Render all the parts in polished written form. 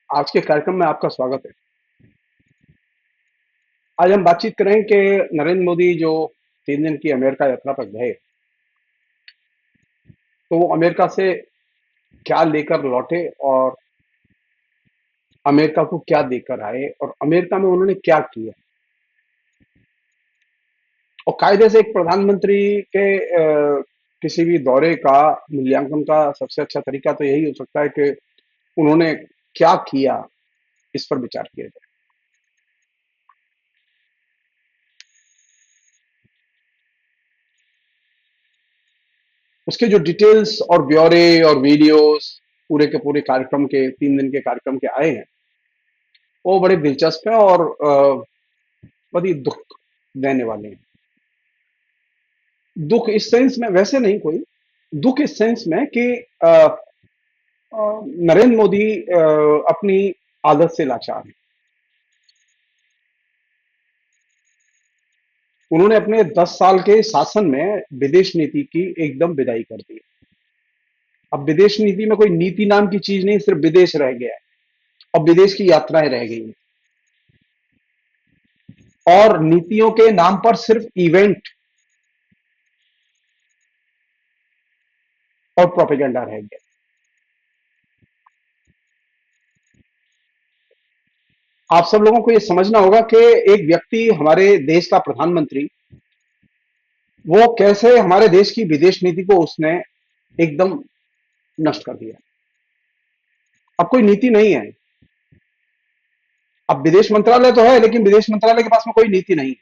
आज के कार्यक्रम में आपका स्वागत है। आज हम बातचीत करें कि नरेंद्र मोदी जो 3 दिन की अमेरिका यात्रा पर गए, तो वो अमेरिका से क्या लेकर लौटे और अमेरिका को क्या देकर आए और अमेरिका में उन्होंने क्या किया। और कायदे से एक प्रधानमंत्री के किसी भी दौरे का मूल्यांकन का सबसे अच्छा तरीका तो यही हो सकता है कि उन्होंने क्या किया, इस पर विचार किया जाए। उसके जो डिटेल्स और ब्यौरे और वीडियोस पूरे के पूरे कार्यक्रम के 3 दिन के कार्यक्रम के आए हैं, वो बड़े दिलचस्प हैं और बड़ी दुख देने वाले हैं। दुख इस सेंस में वैसे नहीं कोई, दुख इस सेंस में कि नरेंद्र मोदी अपनी आदत से लाचार हैं। उन्होंने अपने 10 साल के शासन में विदेश नीति की एकदम विदाई कर दी। अब विदेश नीति में कोई नीति नाम की चीज नहीं, सिर्फ विदेश रह गया है और विदेश की यात्राएं रह गई हैं और नीतियों के नाम पर सिर्फ इवेंट और प्रोपेगेंडा रह गया। आप सब लोगों को यह समझना होगा कि एक व्यक्ति, हमारे देश का प्रधानमंत्री, वो कैसे हमारे देश की विदेश नीति को उसने एकदम नष्ट कर दिया। अब कोई नीति नहीं है। अब विदेश मंत्रालय तो है, लेकिन विदेश मंत्रालय के पास में कोई नीति नहीं है।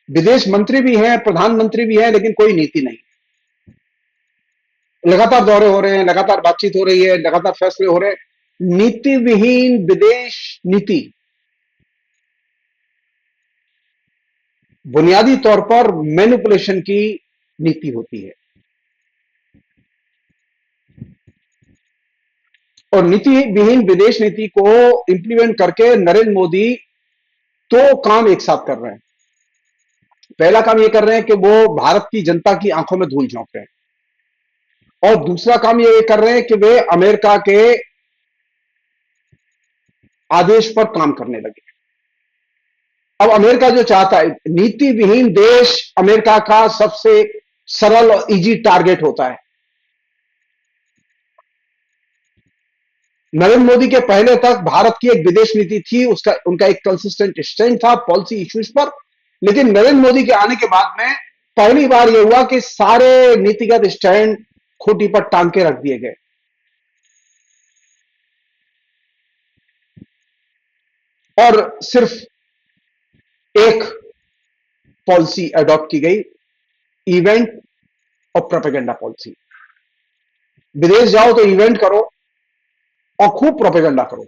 विदेश मंत्री भी हैं, प्रधानमंत्री भी हैं, लेकिन कोई नीति नहीं। लगातार दौरे हो रहे हैं, लगातार बातचीत हो रही है, लगातार फैसले हो रहे हैं। नीति विहीन विदेश नीति बुनियादी तौर पर मैनिपुलेशन की नीति होती है। और नीति विहीन विदेश नीति को इंप्लीमेंट करके नरेंद्र मोदी दो काम एक साथ कर रहे हैं। पहला काम ये कर रहे हैं कि वो भारत की जनता की आंखों में धूल झोंक रहे हैं और दूसरा काम ये कर रहे हैं कि वे अमेरिका के आदेश पर काम करने लगे। अब अमेरिका जो चाहता है, नीति विहीन देश अमेरिका का सबसे सरल और इजी टारगेट होता है। नरेंद्र मोदी के पहले तक भारत की एक विदेश नीति थी, उसका उनका एक कंसिस्टेंट स्टैंड था पॉलिसी इश्यूज पर। लेकिन नरेंद्र मोदी के आने के बाद में पहली बार यह हुआ कि सारे नीतिगत स्टैंड खूंटी पर टांग के रख दिए गए और सिर्फ एक पॉलिसी अडॉप्ट की गई, इवेंट और प्रोपेगेंडा पॉलिसी। विदेश जाओ तो इवेंट करो और खूब प्रोपेगेंडा करो।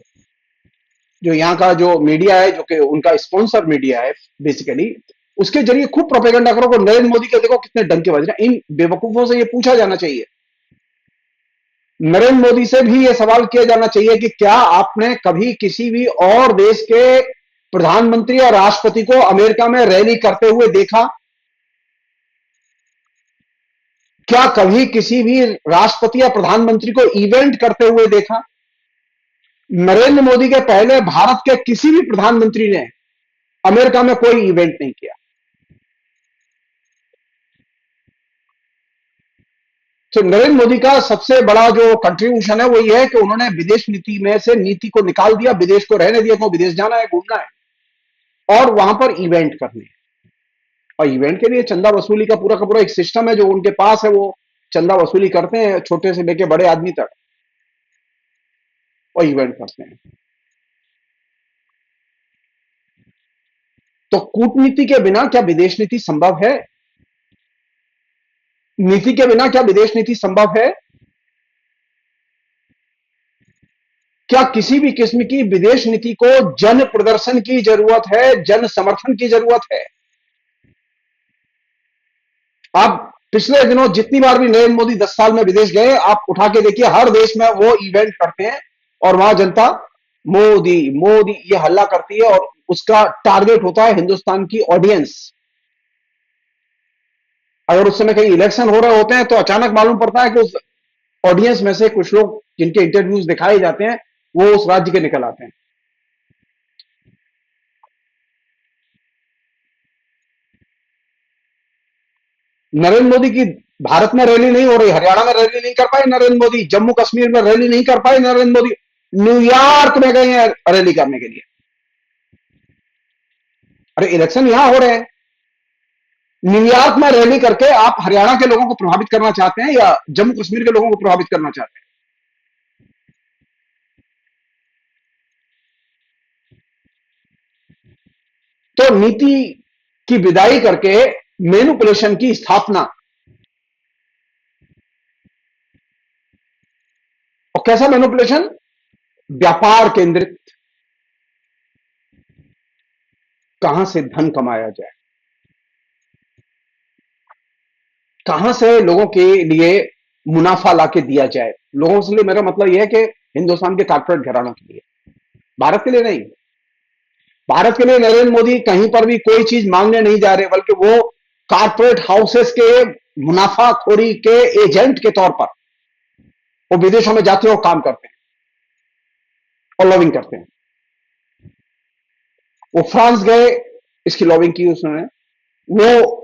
जो यहाँ का जो मीडिया है, जो कि उनका स्पॉन्सर मीडिया है बेसिकली, उसके जरिए खूब प्रोपेगेंडा करो कि नरेंद्र मोदी के देखो कितने डंके बज रहे हैं। इन बेवकूफों से यह पूछा जाना चाहिए, नरेंद्र मोदी से भी यह सवाल किया जाना चाहिए कि क्या आपने कभी किसी भी और देश के प्रधानमंत्री और राष्ट्रपति को अमेरिका में रैली करते हुए देखा? क्या कभी किसी भी राष्ट्रपति या प्रधानमंत्री को इवेंट करते हुए देखा? नरेंद्र मोदी के पहले भारत के किसी भी प्रधानमंत्री ने अमेरिका में कोई इवेंट नहीं किया। तो नरेंद्र मोदी का सबसे बड़ा जो कंट्रीब्यूशन है वो ये है कि उन्होंने विदेश नीति में से नीति को निकाल दिया, विदेश को रहने दिया, क्यों विदेश जाना है, घूमना है और वहां पर इवेंट करने हैं। और इवेंट के लिए चंदा वसूली का पूरा एक सिस्टम है जो उनके पास है। वो चंदा वसूली करते हैं, छोटे से लेके बड़े आदमी तक, और इवेंट करते हैं। तो कूटनीति के बिना क्या विदेश नीति संभव है? नीति के बिना क्या विदेश नीति संभव है? क्या किसी भी किस्म की विदेश नीति को जन प्रदर्शन की जरूरत है, जन समर्थन की जरूरत है? आप पिछले दिनों जितनी बार भी नरेंद्र मोदी 10 साल में विदेश गए, आप उठा के देखिए, हर देश में वो इवेंट करते हैं और वहां जनता मोदी मोदी ये हल्ला करती है और उसका टारगेट होता है हिंदुस्तान की ऑडियंस। अगर उस समय कहीं इलेक्शन हो रहे होते हैं तो अचानक मालूम पड़ता है कि उस ऑडियंस में से कुछ लोग जिनके इंटरव्यूज दिखाए जाते हैं, वो उस राज्य के निकल आते हैं। नरेंद्र मोदी की भारत में रैली नहीं हो रही, हरियाणा में रैली नहीं कर पाए नरेंद्र मोदी, जम्मू कश्मीर में रैली नहीं कर पाए नरेंद्र मोदी, न्यूयॉर्क में गए हैं रैली करने के लिए। अरे इलेक्शन यहां हो रहे हैं, न्यूयॉर्क में रैली करके आप हरियाणा के लोगों को प्रभावित करना चाहते हैं या जम्मू कश्मीर के लोगों को प्रभावित करना चाहते हैं? तो नीति की विदाई करके मैनिपुलेशन की स्थापना, और कैसा मैनिपुलेशन? व्यापार केंद्रित, कहां से धन कमाया जाए, कहां से लोगों के लिए मुनाफा लाके दिया जाए। लोगों से लिए मेरा मतलब यह है कि हिंदुस्तान के कारपोरेट घरानों के लिए, भारत के लिए नहीं। भारत के लिए नरेंद्र मोदी कहीं पर भी कोई चीज मांगने नहीं जा रहे, बल्कि वो कारपोरेट हाउसेस के मुनाफाखोरी के एजेंट के तौर पर वो विदेशों में जाते हैं और काम करते हैं और लॉबिंग करते हैं। वो फ्रांस गए, इसकी लॉबिंग की उसने। वो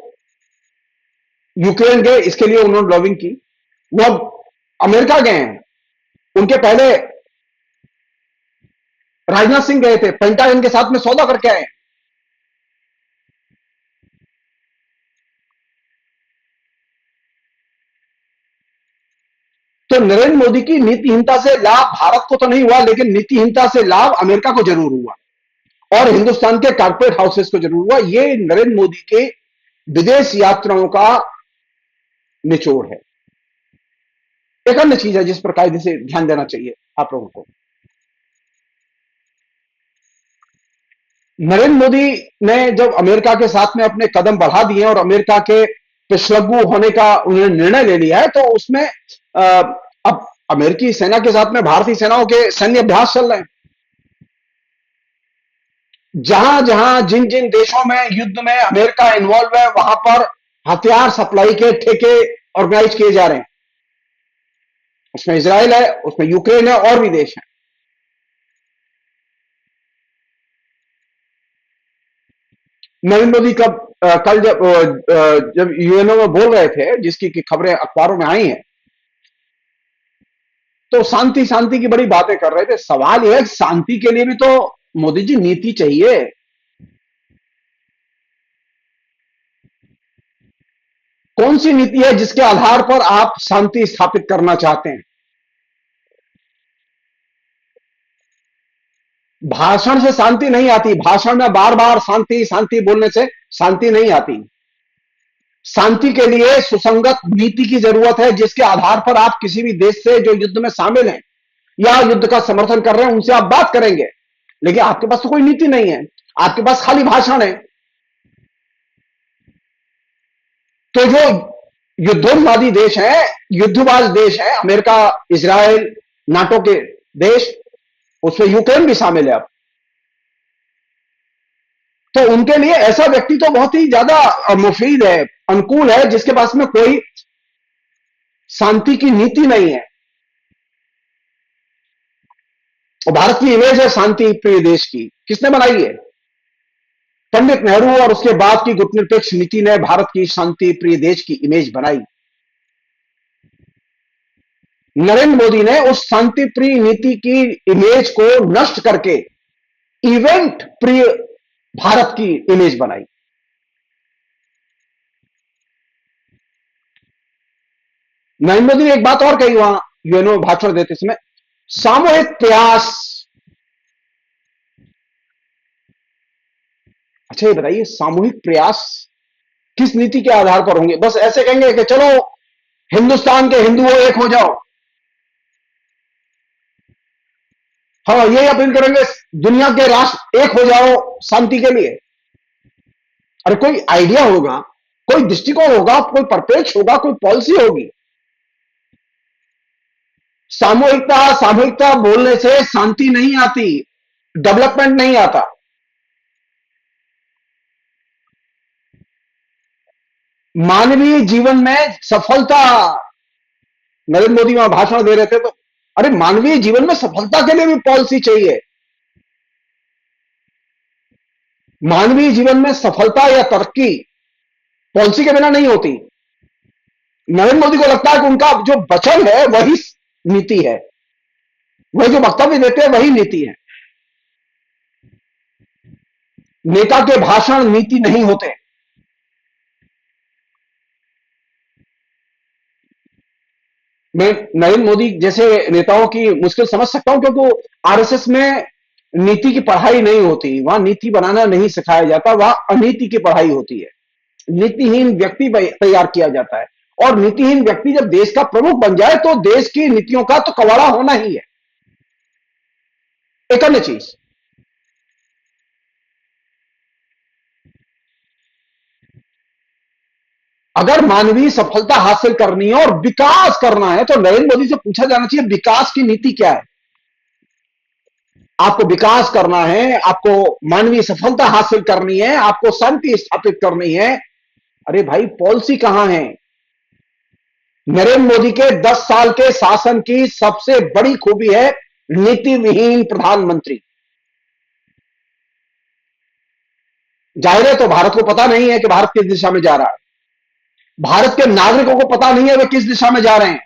यूक्रेन गए, इसके लिए उन्होंने लॉबिंग की। वो अब अमेरिका गए हैं, उनके पहले राजनाथ सिंह गए थे, पेंटागन के साथ में सौदा करके आए। तो नरेंद्र मोदी की नीतिहीनता से लाभ भारत को तो नहीं हुआ, लेकिन नीतिहीनता से लाभ अमेरिका को जरूर हुआ और हिंदुस्तान के कारपोरेट हाउसेस को जरूर हुआ। ये नरेंद्र मोदी के विदेश यात्राओं का निचोड़ है। एक अन्य चीज है जिस पर कायदे से ध्यान देना चाहिए आप लोगों को। नरेंद्र मोदी ने जब अमेरिका के साथ में अपने कदम बढ़ा दिए और अमेरिका के पिछलग्गू होने का उन्होंने निर्णय ले लिया है, तो उसमें अब अमेरिकी सेना के साथ में भारतीय सेनाओं के सैन्य अभ्यास चल रहे हैं। जहां जहां जिन जिन देशों में युद्ध में अमेरिका इन्वॉल्व है, वहां पर हथियार सप्लाई के ठेके ऑर्गेनाइज किए जा रहे हैं। उसमें इजराइल है, उसमें यूक्रेन है और भी देश हैं। नरेंद्र मोदी कल जब यूएनओ में बोल रहे थे, जिसकी की खबरें अखबारों में आई हैं, तो शांति शांति की बड़ी बातें कर रहे थे। सवाल यह है कि शांति के लिए भी तो मोदी जी नीति चाहिए। कौन सी नीति है जिसके आधार पर आप शांति स्थापित करना चाहते हैं? भाषण से शांति नहीं आती, भाषण में बार बार शांति शांति बोलने से शांति नहीं आती। शांति के लिए सुसंगत नीति की जरूरत है, जिसके आधार पर आप किसी भी देश से जो युद्ध में शामिल हैं या युद्ध का समर्थन कर रहे हैं उनसे आप बात करेंगे। लेकिन आपके पास तो कोई नीति नहीं है, आपके पास खाली भाषण है। तो जो युद्धोन्मादी देश है, युद्धबाज देश है, अमेरिका, इजराइल, नाटो के देश, उसमें यूक्रेन भी शामिल है अब, तो उनके लिए ऐसा व्यक्ति तो बहुत ही ज्यादा मुफीद है, अनुकूल है, जिसके पास में कोई शांति की नीति नहीं है। और भारत की इमेज है शांति प्रिय देश की, किसने बनाई है? पंडित नेहरू और उसके बाद की गुटनिरपेक्ष नीति ने भारत की शांति प्रिय देश की इमेज बनाई। नरेंद्र मोदी ने उस शांति प्रिय नीति की इमेज को नष्ट करके इवेंट प्रिय भारत की इमेज बनाई। नरेंद्र मोदी ने एक बात और कही वहां यूएनओ में भाषण देते समय, सामूहिक प्रयास। अच्छा ये बताइए, सामूहिक प्रयास किस नीति के आधार पर होंगे? बस ऐसे कहेंगे कि चलो हिंदुस्तान के हिंदुओं एक हो जाओ, हाँ ये अपील करेंगे दुनिया के राष्ट्र एक हो जाओ शांति के लिए। अरे कोई आइडिया होगा, कोई दृष्टिकोण होगा, कोई परिप्रेक्ष्य होगा, कोई पॉलिसी होगी। सामूहिकता सामूहिकता बोलने से शांति नहीं आती, डेवलपमेंट नहीं आता। मानवीय जीवन में सफलता, नरेंद्र मोदी वहां भाषण दे रहे थे तो अरे मानवीय जीवन में सफलता के लिए भी पॉलिसी चाहिए। मानवीय जीवन में सफलता या तरक्की पॉलिसी के बिना नहीं होती। नरेंद्र मोदी को लगता है कि उनका जो वचन है वही नीति है, वही जो वक्तव्य देते हैं वही नीति है। नेता के भाषण नीति नहीं होते। मैं नरेंद्र मोदी जैसे नेताओं की मुश्किल समझ सकता हूं, क्योंकि आरएसएस में नीति की पढ़ाई नहीं होती, वहां नीति बनाना नहीं सिखाया जाता, वहां अनीति की पढ़ाई होती है। नीतिहीन व्यक्ति तैयार किया जाता है, और नीतिहीन व्यक्ति जब देश का प्रमुख बन जाए तो देश की नीतियों का तो कवाड़ा होना ही है। एक अन्य चीज, अगर मानवीय सफलता हासिल करनी है और विकास करना है तो नरेंद्र मोदी से पूछा जाना चाहिए विकास की नीति क्या है। आपको विकास करना है, आपको मानवीय सफलता हासिल करनी है, आपको शांति स्थापित करनी है, अरे भाई पॉलिसी कहां है। नरेंद्र मोदी के 10 साल के शासन की सबसे बड़ी खूबी है नीति विहीन प्रधानमंत्री। जाहिर है तो भारत को पता नहीं है कि भारत किस दिशा में जा रहा है, भारत के नागरिकों को पता नहीं है वे किस दिशा में जा रहे हैं।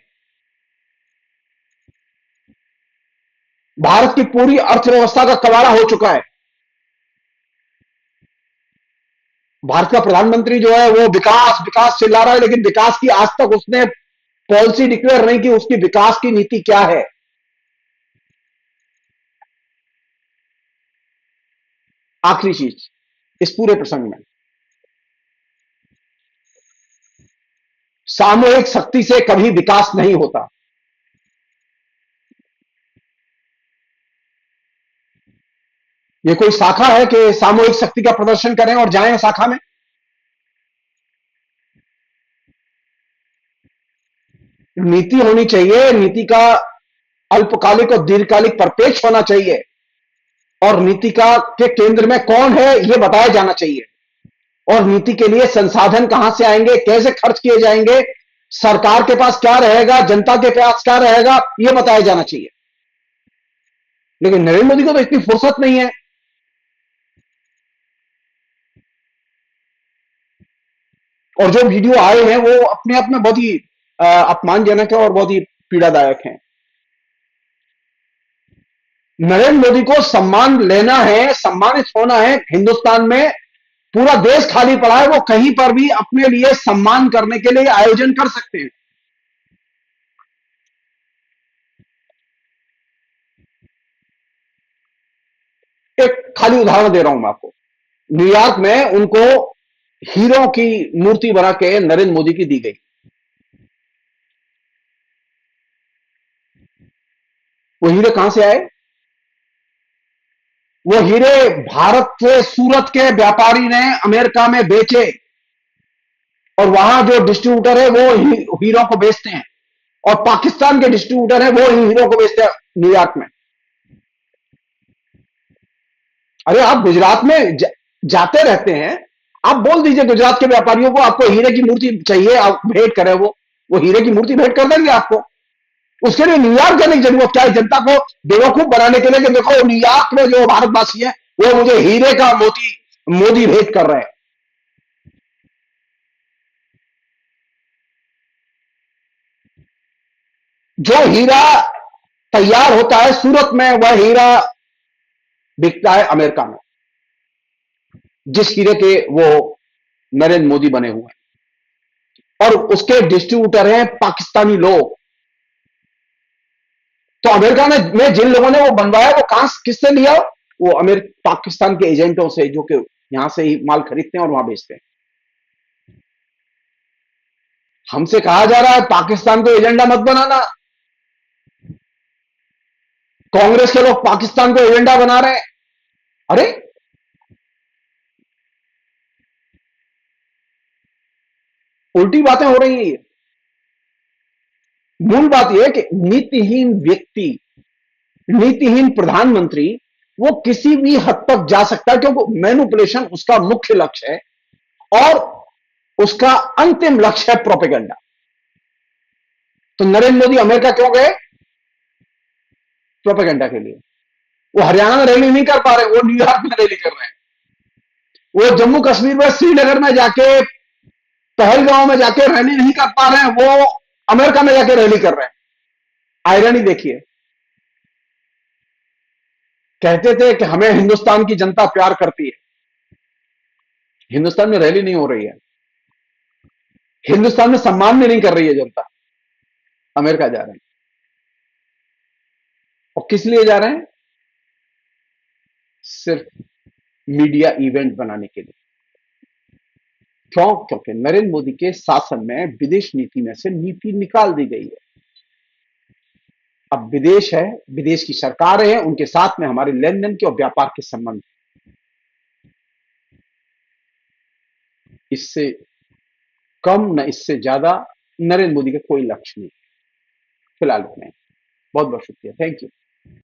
भारत की पूरी अर्थव्यवस्था का कबाड़ा हो चुका है। भारत का प्रधानमंत्री जो है वो विकास विकास चिल्ला रहा है, लेकिन विकास की आज तक उसने पॉलिसी डिक्लेयर नहीं की, उसकी विकास की नीति क्या है। आखिरी चीज इस पूरे प्रसंग में, सामूहिक शक्ति से कभी विकास नहीं होता। ये कोई शाखा है कि सामूहिक शक्ति का प्रदर्शन करें और जाएं शाखा में। नीति होनी चाहिए, नीति का अल्पकालिक और दीर्घकालिक परिप्रेक्ष्य होना चाहिए, और नीति का के केंद्र में कौन है यह बताया जाना चाहिए, और नीति के लिए संसाधन कहां से आएंगे, कैसे खर्च किए जाएंगे, सरकार के पास क्या रहेगा, जनता के पास क्या रहेगा, यह बताया जाना चाहिए। लेकिन नरेंद्र मोदी को तो इतनी फुर्सत नहीं है। और जो वीडियो आए हैं वो अपने आप में बहुत ही अपमानजनक है और बहुत ही पीड़ादायक है। नरेंद्र मोदी को सम्मान लेना है, सम्मानित होना है। हिंदुस्तान में पूरा देश खाली पड़ा है, वो कहीं पर भी अपने लिए सम्मान करने के लिए आयोजन कर सकते हैं। एक खाली उदाहरण दे रहा हूं मैं आपको। न्यूयॉर्क में उनको हीरो की मूर्ति बना के नरेंद्र मोदी की दी गई। वो हीरे कहां से आए? वो हीरे भारत से सूरत के व्यापारी ने अमेरिका में बेचे, और वहां जो डिस्ट्रीब्यूटर है वो हीरो को बेचते हैं, और पाकिस्तान के डिस्ट्रीब्यूटर है वो हीरो को बेचते हैं न्यूयॉर्क में। अरे आप गुजरात में जाते रहते हैं, आप बोल दीजिए गुजरात के व्यापारियों को आपको हीरे की मूर्ति चाहिए, आप भेंट करें, वो हीरे की मूर्ति भेंट कर देंगे आपको। उसके लिए न्यूयॉर्क जाने की जरूरत क्या है जनता को बेवकूफ बनाने के लिए कि देखो न्यूयॉर्क में जो भारतवासी है वो मुझे हीरे का मोदी भेंट कर रहे हैं। जो हीरा तैयार होता है सूरत में, वह हीरा बिकता है अमेरिका में, जिस हीरे के वो नरेंद्र मोदी बने हुए हैं, और उसके डिस्ट्रीब्यूटर हैं पाकिस्तानी लोग। तो अमेरिका में जिन लोगों ने वो बनवाया वो कहां किससे लिया? वो पाकिस्तान के एजेंटों से, जो कि यहां से ही माल खरीदते हैं और वहां बेचते हैं। हमसे कहा जा रहा है पाकिस्तान को एजेंडा मत बनाना, कांग्रेस के लोग पाकिस्तान को एजेंडा बना रहे हैं। अरे उल्टी बातें हो रही है। मूल बात यह है कि नीतिहीन व्यक्ति, नीतिहीन प्रधानमंत्री वो किसी भी हद तक जा सकता है, क्योंकि मैनिपुलेशन उसका मुख्य लक्ष्य है, और उसका अंतिम लक्ष्य है प्रोपेगेंडा। तो नरेंद्र मोदी अमेरिका क्यों गए? प्रोपेगेंडा के लिए। वो हरियाणा में रैली नहीं कर पा रहे, वो न्यूयॉर्क में रैली कर रहे हैं। वो जम्मू कश्मीर में श्रीनगर में जाके, पहलगांव में जाके रैली नहीं कर पा रहे हैं, वो अमेरिका में जाके रैली कर रहे हैं। आयरनी देखिए, कहते थे कि हमें हिंदुस्तान की जनता प्यार करती है, हिंदुस्तान में रैली नहीं हो रही है, हिंदुस्तान में सम्मान भी नहीं कर रही है जनता, अमेरिका जा रहे हैं। और किस लिए जा रहे हैं? सिर्फ मीडिया इवेंट बनाने के लिए। क्यों? क्योंकि नरेंद्र मोदी के शासन में विदेश नीति में से नीति निकाल दी गई है। अब विदेश है, विदेश की सरकारें हैं, उनके साथ में हमारे लेन देन के और व्यापार के संबंध, इससे कम न इससे ज्यादा नरेंद्र मोदी का कोई लक्ष्य नहीं। फिलहाल इतना ही। बहुत बहुत शुक्रिया। Thank you.